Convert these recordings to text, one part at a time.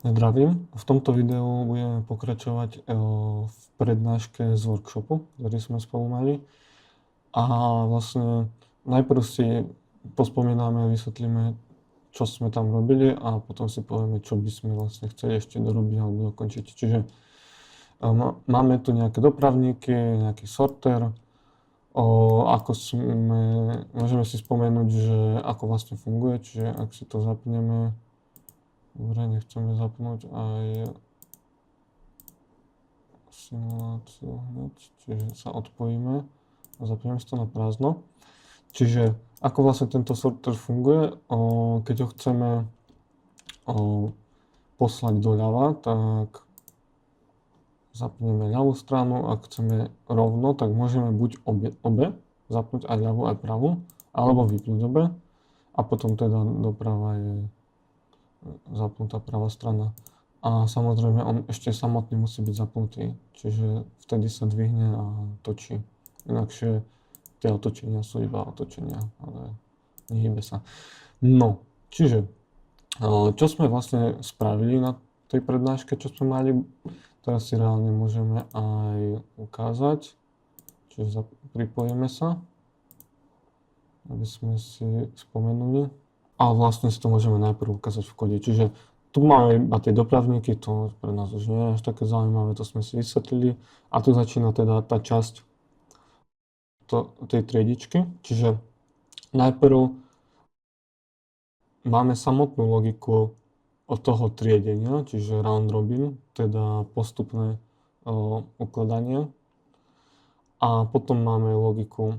Zdravím. V tomto videu budeme pokračovať v prednáške z workshopu, ktorý sme spolu mali. A vlastne najprv si pospomíname a vysvetlíme, čo sme tam robili a potom si povieme, čo by sme vlastne chceli ešte dorobiť alebo dokončiť. Čiže máme tu nejaké dopravníky, nejaký sorter, môžeme si spomenúť, že ako vlastne funguje, čiže ak si to zapneme. Dobre, nechceme zapnúť aj simuláciu hneď, čiže sa odpojíme a zapneme si to na prázdno. Čiže ako vlastne tento sorter funguje, keď ho chceme poslať doľava, tak zapneme ľavú stranu, ak chceme rovno, tak môžeme buď obe zapnúť aj ľavú aj pravú, alebo vypnúť obe a potom teda doprava je zapnutá pravá strana. A samozrejme on ešte samotný musí byť zapnutý, čiže vtedy sa dvihne a točí. Inakšie tie otočenia sú iba otočenia, ale nehýbe sa. No, čiže čo sme vlastne spravili na tej prednáške, čo sme mali, teraz si reálne môžeme aj ukázať. Čiže pripojíme sa, aby sme si spomenuli. A vlastne si to môžeme najprv ukázať v kóde. Čiže tu máme iba tie dopravníky, to pre nás už nie je až také zaujímavé, to sme si vysvetlili. A tu začína teda tá časť tej triedičky. Čiže najprv máme samotnú logiku od toho triedenia, čiže round robin, teda postupné ukladanie. A potom máme logiku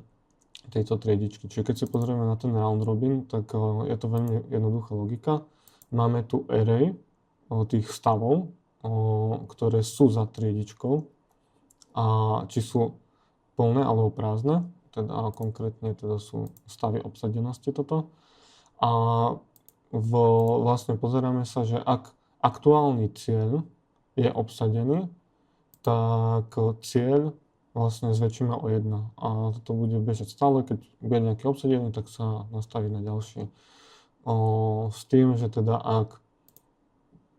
tejto triedičky. Čiže keď si pozrieme na ten round robin, tak je to veľmi jednoduchá logika. Máme tu array tých stavov, ktoré sú za triedičkou, a či sú plné alebo prázdne, teda konkrétne teda sú stavy obsadenosti toto. A vlastne pozeráme sa, že ak aktuálny cieľ je obsadený, tak cieľ vlastne zväčšíme o 1 a toto bude bežať stále, keď bude nejaký obsadený, tak sa nastaví na ďalší. S tým, že teda ak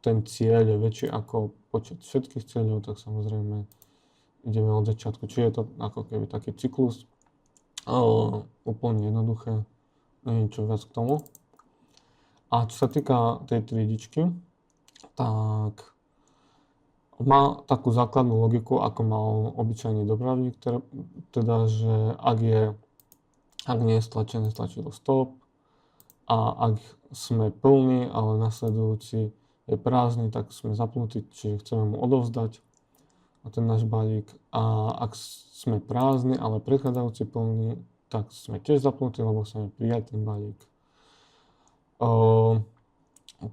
ten cieľ je väčší ako počet všetkých cieľov, tak samozrejme ideme od začiatku. Čiže je to ako keby taký cyklus, úplne jednoduché, nie je nič viac k tomu. A čo sa týka tej triedičky, tak má takú základnú logiku, ako mal obyčajný dopravník, teda, že ak nie je stlačené tlačidlo stop a ak sme plní, ale nasledujúci je prázdny, tak sme zapnutí, čiže chceme mu odovzdať ten náš balík. A ak sme prázdni, ale predchádzajúci plný, tak sme tiež zapnutí, lebo chceme prijať ten balík.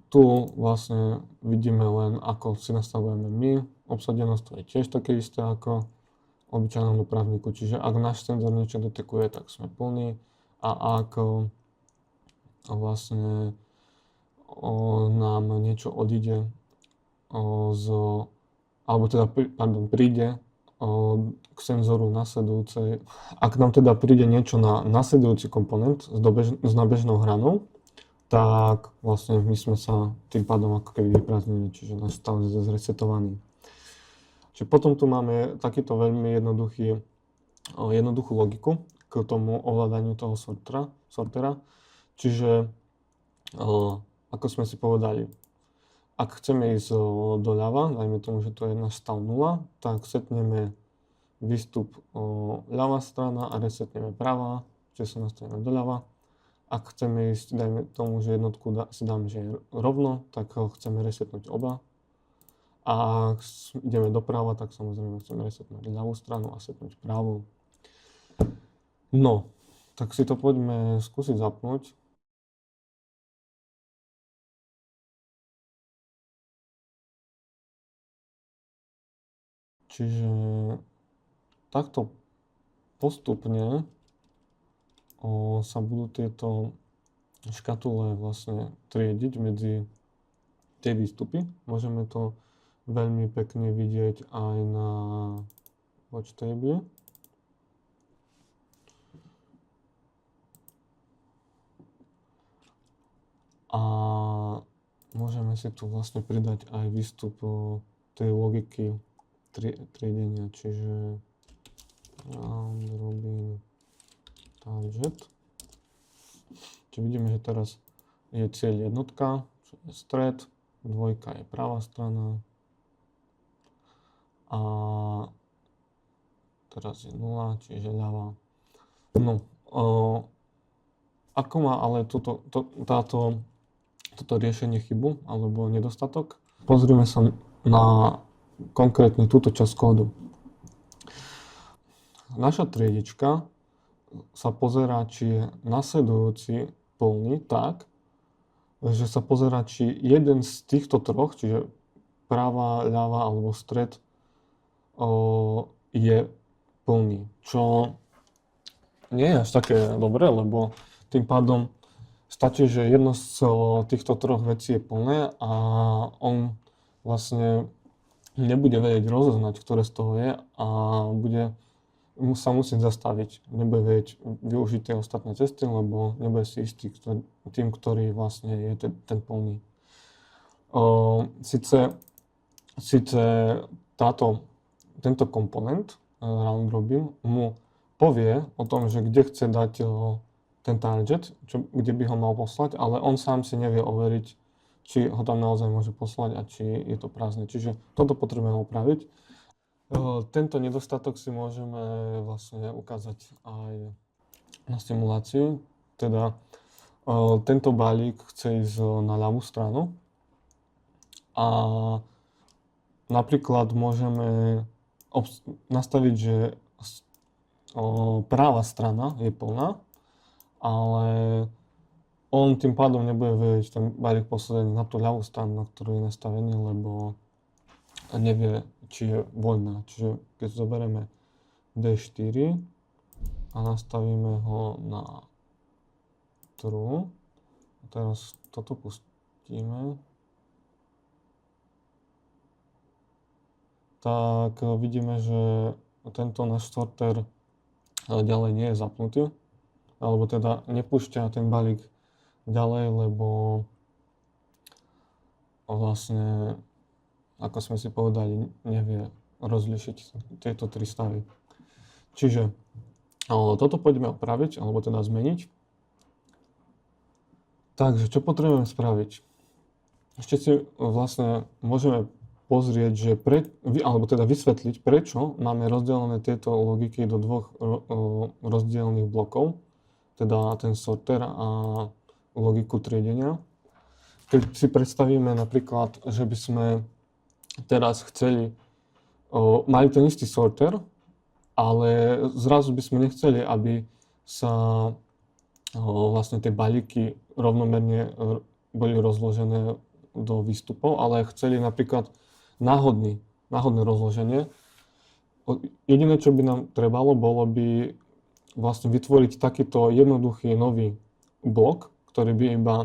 Tu vlastne vidíme len, ako si nastavujeme my. Obsadenosť to je tiež také isté ako obyčajnom dopravníku. Čiže ak náš senzor niečo detekuje, tak sme plní. A ak vlastne nám niečo odíde alebo teda, príde k senzoru nasledujúcej. Ak nám teda príde niečo na nasledujúci komponent s nábežnou hranou, tak vlastne my sme sa tým pádom ako keby vyprázdnili, čiže náš stav je zresetovaný. Čiže potom tu máme takýto veľmi jednoduchú logiku k tomu ovládaniu toho sortera. Čiže ako sme si povedali, ak chceme ísť doľava, dajme tomu, že to je náš stav 0, tak setneme výstup ľavá strana a resetneme pravá, čiže sa nastavíme doľava. Ak chceme ísť, dajme tomu, že jednotku si dáme, že je rovno, tak chceme resetnúť oba. A ak ideme doprava, tak samozrejme chceme resetnúť ľavú stranu a setnúť pravú. No, tak si to poďme skúsiť zapnúť. Čiže takto postupne sa budú tieto škatule vlastne triediť medzi tie výstupy. Môžeme to veľmi pekne vidieť aj na watch table. A môžeme môžeme si tu vlastne pridať aj výstup tej logiky triedenia, čiže round robin target. Čiže vidíme, že teraz je cieľ jednotka, čo je stred, dvojka je pravá strana a teraz je 0, čiže ľavá. No, ako má ale toto riešenie chybu alebo nedostatok? Pozrime sa na konkrétne túto časť kódu. Naša triedička sa pozerá, či je nasledujúci plný tak, že sa pozerá, či jeden z týchto troch, čiže pravá, ľavá alebo stred, je plný. Čo nie je až také dobré, lebo tým pádom stačí, že jedno z týchto troch vecí je plné a on vlastne nebude vedieť rozoznať, ktoré z toho je a bude sa musieť zastaviť. Nebude vedieť využiť tie ostatné cesty, lebo nebude si istý tým, ktorý vlastne je ten plný. Sice tento komponent round robin mu povie o tom, že kde chce dať ten target, kde by ho mal poslať, ale on sám si nevie overiť, či ho tam naozaj môže poslať a či je to prázdne. Čiže toto potrebujeme opraviť. Tento nedostatok si môžeme vlastne ukázať aj na simulácii. Teda tento balík chce ísť na ľavú stranu a napríklad môžeme nastaviť, že pravá strana je plná, ale on tým pádom nebude vedieť ten balík posledný na tú ľavú stranu, na ktorú je nastavený, lebo nevie, či je voľná. Čiže keď zoberieme D4 a nastavíme ho na true, a teraz toto pustíme, tak vidíme, že tento náš sorter ďalej nie je zapnutý, alebo teda nepúšťa ten balík ďalej, lebo vlastne, ako sme si povedali, nevie rozlišiť tieto tri stavy. Čiže toto poďme opraviť, alebo teda zmeniť. Takže, čo potrebujeme spraviť? Ešte si vlastne môžeme pozrieť, že alebo teda vysvetliť, prečo máme rozdelené tieto logiky do dvoch rozdielnych blokov, teda ten sorter a logiku triedenia. Keď si predstavíme napríklad, že by sme teraz mali ten istý sorter, ale zrazu by sme nechceli, aby sa vlastne tie balíky rovnomerne boli rozložené do výstupov, ale chceli napríklad náhodné rozloženie. Jediné, čo by nám trebalo, bolo by vlastne vytvoriť takýto jednoduchý nový blok, ktorý by iba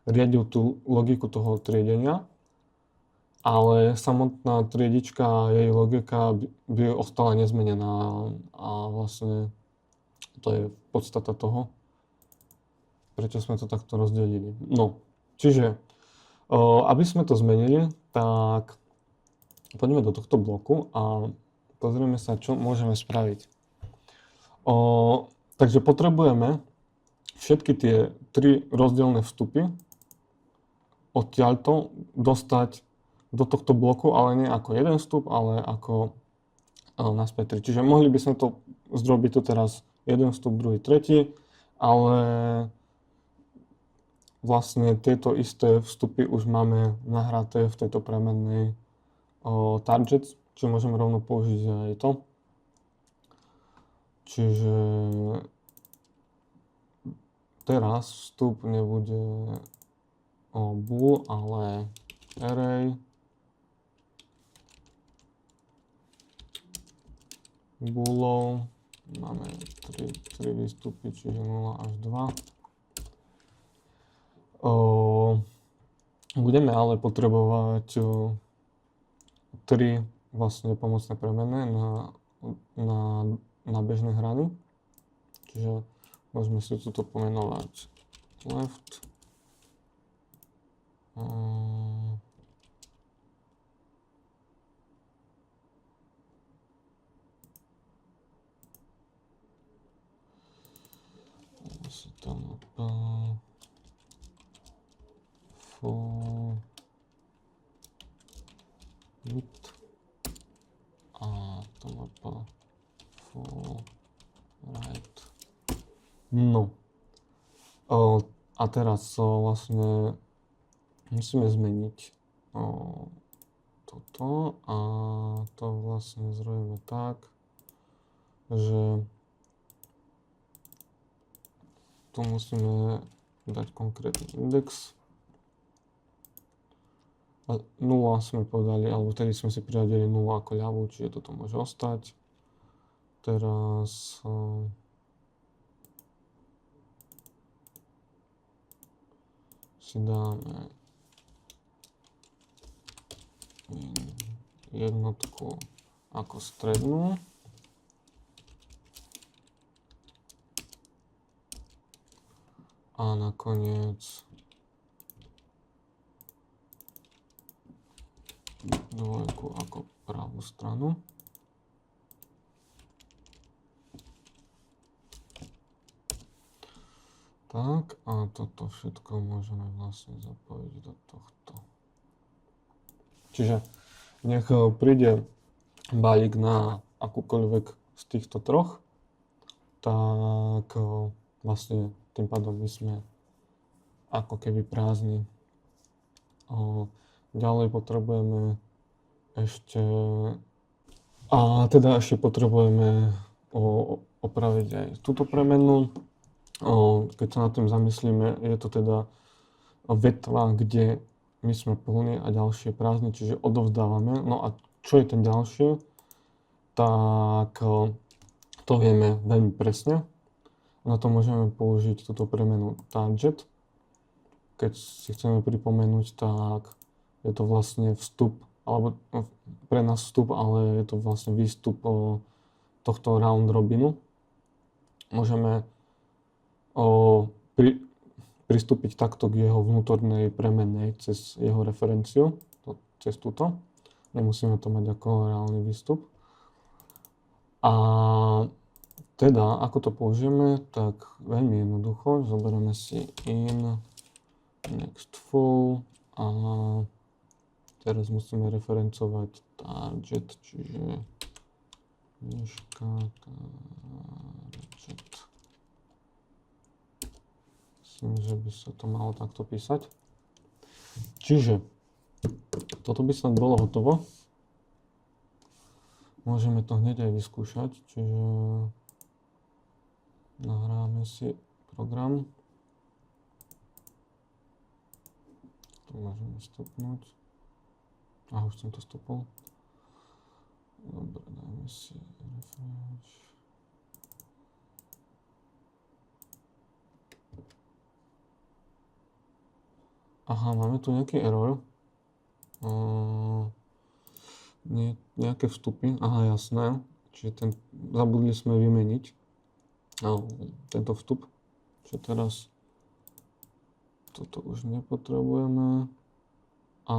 riadil tú logiku toho triedenia, ale samotná triedička a jej logika by ostala nezmenená a vlastne to je podstata toho, prečo sme to takto rozdelili. No, čiže aby sme to zmenili, tak poďme do tohto bloku a pozrieme sa, čo môžeme spraviť. Takže potrebujeme všetky tie tri rozdielne vstupy odtiaľto dostať do tohto bloku, ale nie ako jeden vstup, ale ako naspäť 3. Čiže mohli by sme to zrobiť tu teraz jeden vstup, druhý, tretí, ale vlastne tieto isté vstupy už máme nahraté v tejto premennej targets, čiže môžeme rovno použiť aj to. Čiže teraz vstup nebude bool, ale array boolov. Máme 3 výstupy, čiže 0 až 2. Budeme ale potrebovať 3 vlastne pomocné premenné na bežné hrany. Čiže môžeme si toto pomenovať left, CTLP full width a TLP full right. No. A teraz vlastne musíme zmeniť toto a to vlastne zrobíme tak, že tu musíme dať konkrétny index. 0 sme povedali, alebo vtedy sme si priradili 0 ako ľavú, čiže toto môže ostať. Teraz si dáme jednotku ako strednú. A nakoniec dvojku ako pravú stranu. Tak, a toto všetko môžeme vlastne zapojiť do tohto. Čiže nech príde balík na akúkoľvek z týchto troch, tak vlastne tým pádom my sme ako keby prázdni. Ďalej potrebujeme ešte potrebujeme opraviť aj túto premenu. Keď sa nad tým zamyslíme, je to teda vetva, kde my sme plní a ďalšie prázdne, čiže odovzdávame. No a čo je ten ďalší? Tak to vieme veľmi presne. Na to môžeme použiť túto premenu target. Keď si chceme pripomenúť, tak je to vlastne vstup, alebo pre nás vstup, ale je to vlastne výstup tohto round robinu. Môžeme pristúpiť takto k jeho vnútornej premennej cez jeho referenciu, cez túto. Nemusíme to mať ako reálny výstup. A teda, ako to použijeme, tak veľmi jednoducho, zoberieme si in next full a teraz musíme referencovať target, čiže výška target. Myslím, že by sa to malo takto písať. Čiže toto by snad bolo hotovo. Môžeme to hneď aj vyskúšať, čiže nahráme si program. Tu môžeme stopnúť. Už som to stopol. Dobre, dajme si refresh. Máme tu nejaký error. Nejaké vstupy. Jasné. Čiže zabudli sme vymeniť tento vstup. Čiže teraz toto už nepotrebujeme. A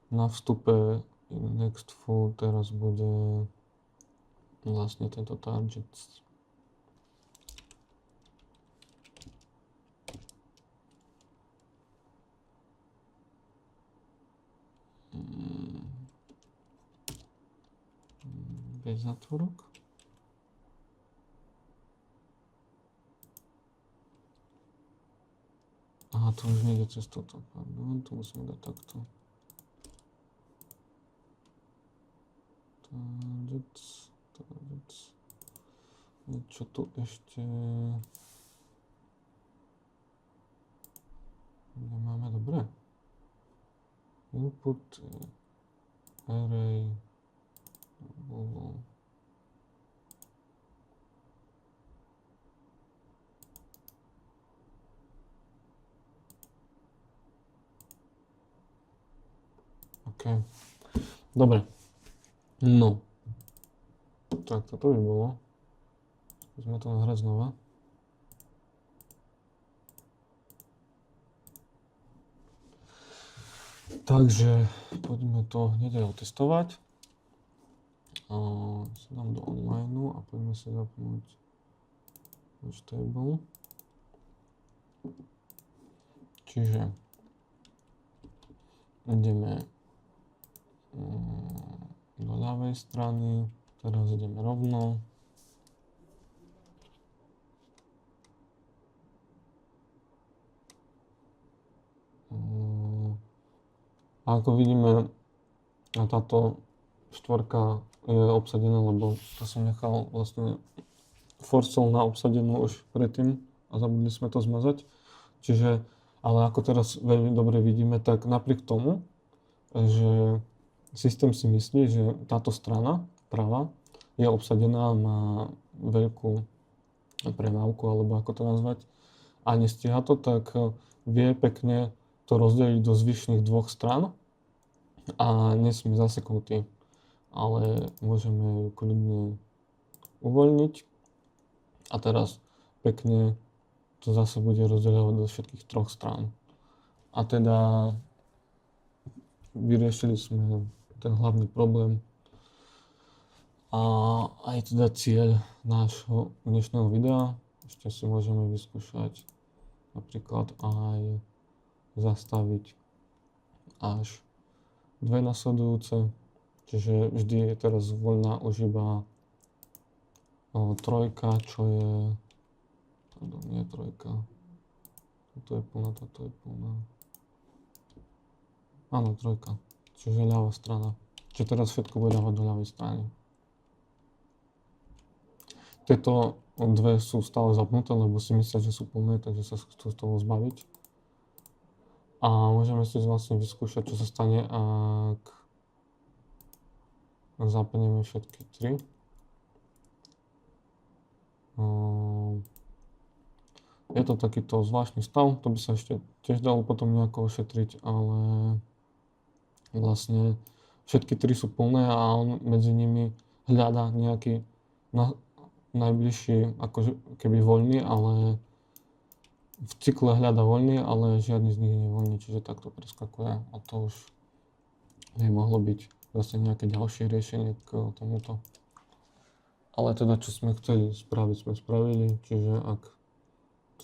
na vstupe next full teraz bude vlastne tento target. Bez zátvorok. To už nejde cez toto, pardon, to musíme dať takto. Targets. Čo tu ešte nemáme, dobre. Input, array, OK. Dobre. No. Tak toto by bolo. Skúsme to nahrať znova. Takže poďme to hneď aj otestovať. Si dám do online a poďme si zapnúť Merge table. Čiže ideme do ľavej strany, teraz ideme rovno. A ako vidíme, táto štvorka je obsadená, lebo to som nechal vlastne forcel na obsadenú už predtým a zabudli sme to zmazať. Čiže, ale ako teraz veľmi dobre vidíme, tak napriek tomu, že systém si myslí, že táto strana pravá je obsadená, má veľkú premávku, alebo ako to nazvať, a nestíha to, tak vie pekne to rozdeliť do zvyšných dvoch strán a nie sme zaseknutí, ale môžeme ju kľudne uvoľniť a teraz pekne to zase bude rozdeľovať do všetkých troch strán. A teda vyriešili sme ten hlavný problém a aj teda cieľ nášho dnešného videa. Ešte si môžeme vyskúšať napríklad aj zastaviť až dve nasledujúce, čiže vždy je teraz voľná už iba trojka, čo je, nie trojka, toto je plná, toto je plná, áno, trojka, čiže ľavá strana, čiže teraz všetko bude dávať do ľavej strany. Tieto dve sú stále zapnuté, lebo si myslia, že sú plné, takže sa chcú z toho zbaviť. A môžeme si vlastne vyskúšať, čo sa stane, ak zapneme všetky tri. Je to takýto zvláštny stav, to by sa ešte tiež dalo potom nejako ošetriť, ale vlastne všetky tri sú plné a on medzi nimi hľadá nejaký najbližší, akože keby voľný, ale v cykle hľada voľný, ale žiadny z nich nie je voľný, čiže takto preskakuje a to už by mohlo byť zase nejaké ďalšie riešenie k tomuto. Ale teda, čo sme chceli spraviť, sme spravili, čiže ak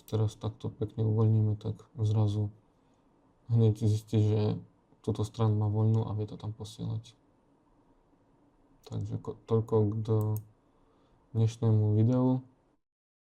to teraz takto pekne uvoľníme, tak zrazu hneď zistí, že túto stranu má voľnú a vie to tam posielať. Takže toľko k dnešnému videu.